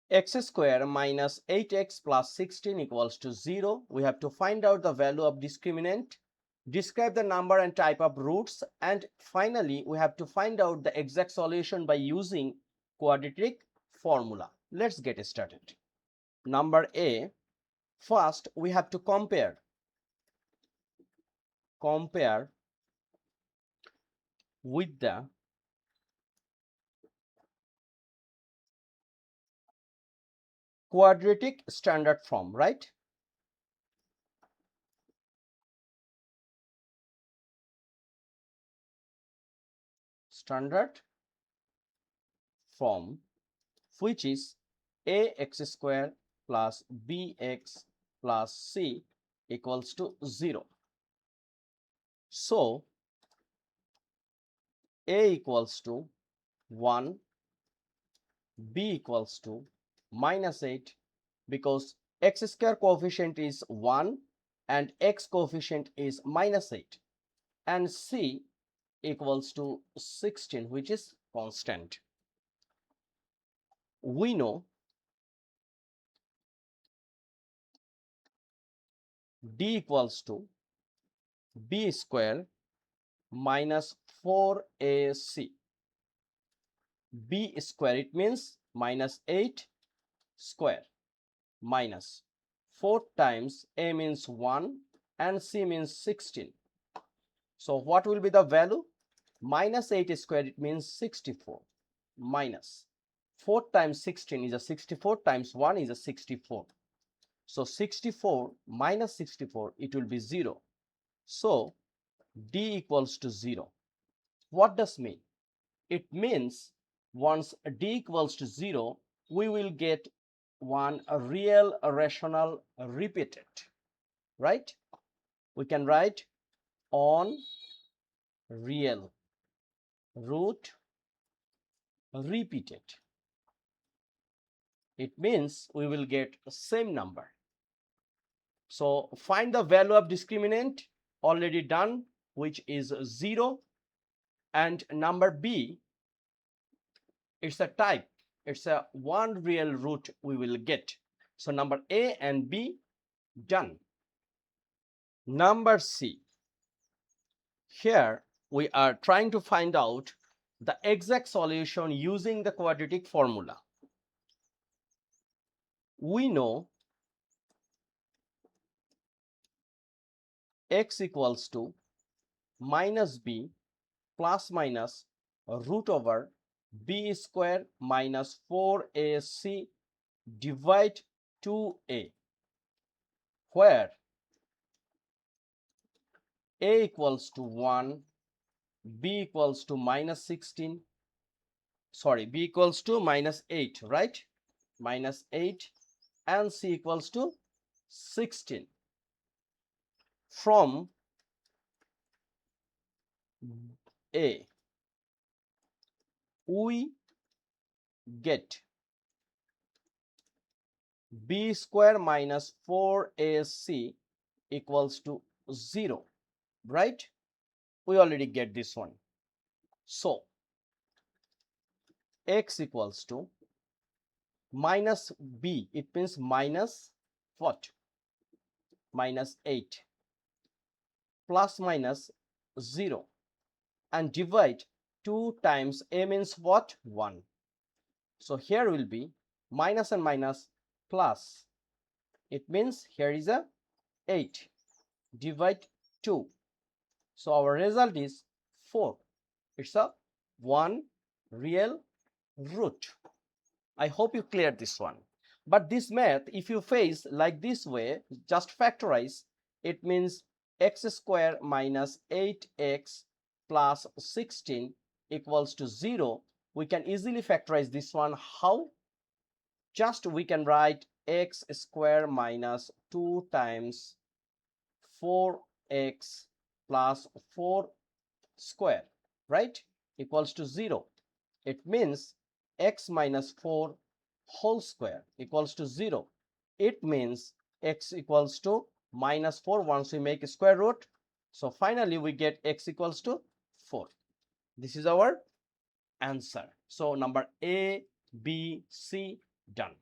x square minus 8x plus 16 equals to 0. We have to find out the value of discriminant, describe the number and type of roots, and finally we have to find out the exact solution by using quadratic formula. Let's get started. Number A, first we have to compare with the quadratic standard form, right? Standard form, which is ax square plus bx plus c equals to 0. So a equals to 1, b equals to minus 8, because x square coefficient is 1 and x coefficient is minus 8, and c equals to 16, which is constant. We know d equals to b square minus 4ac. b square, it means minus 8 square, minus 4 times a means 1 and c means 16. So what will be the value? Minus 8 square, it means 64, minus 4 times 16 is a 64 times 1 is a 64. So 64 minus 64, it will be 0. So d equals to 0. What does mean? It means once d equals to 0, we will get one real rational repeated, right? We can write on real root repeated. It means we will get same number. So find the value of discriminant, already done, which is 0. And number B, it's a type, it's a one real root we will get. So number A and B, done. Number C, here we are trying to find out the exact solution using the quadratic formula. We know x equals to minus b plus minus root over b square minus 4ac divide 2a, where a equals to 1, b equals to minus 16, sorry, b equals to minus 8, right? Minus 8, and c equals to 16. From a, we get b square minus 4ac equals to 0, right? We already get this one. So x equals to minus b, it means minus what? Minus 8 plus minus 0, and divide 2 times a means what? 1. So here will be minus and minus plus, it means here is a 8 divide 2. So our result is 4. It's a one real root. I hope you cleared this one. But this math, if you face like this way, just factorize, it means x square minus 8x plus 16 equals to 0. We can easily factorize this one. How? Just we can write x square minus 2 times 4x plus 4 square, right, equals to 0. It means x minus 4 whole square equals to 0. It means x equals to minus 4 once we make a square root. So finally we get x equals to 4. This is our answer. So number A, B, C, done.